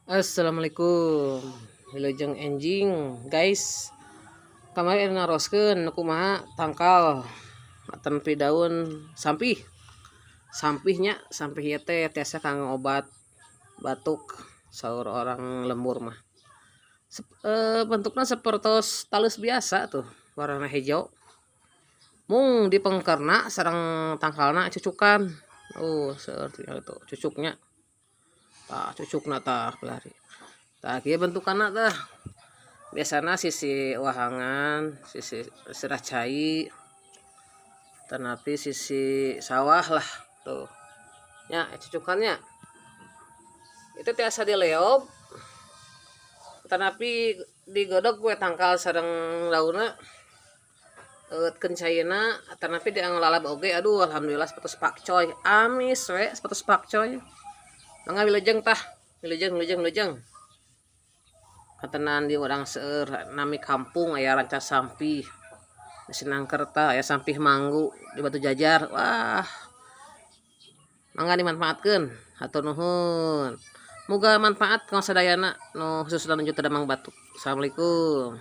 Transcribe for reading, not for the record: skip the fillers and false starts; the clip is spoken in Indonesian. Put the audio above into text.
Assalamualaikum. Wilujeng enjing, guys. Kemarin naroskeun kumaha tangkal tempi daun sampih. Sampihnya, sampih ieu teh tiasa kanggo obat batuk saur orang lembur mah. Bentukna sapertos talus biasa tuh, warna hijau. Mung di pengkerna sareng tangkalna cucukan. Seperti itu cucuknya. Tah cucukna tah pelari. Tah kieu bentukanna tah. Biasana sisi wahangan, sisi serah cai, tanapi sisi sawah lah tuh. Ya, cucukannya. Itu tiasa dileop. Tanapi digodog we tangkal sareng daunna. Eutkeun caina, tanapi dianglalab oge. Aduh, alhamdulillah sapertos pakcoy. Amis we sapertos pakcoy. Mangga wilujeng tah. Wilujeng. Katenan di orang seueur nami kampung aya rancak sampih di Sinangkerta aya sampih manggu di Batu Jajar. Wah, mangga dimanfaatkeun. Hatur nuhun. Muga manfaat kang sadayana nu khusus nuju teu damang batuk. Assalamualaikum.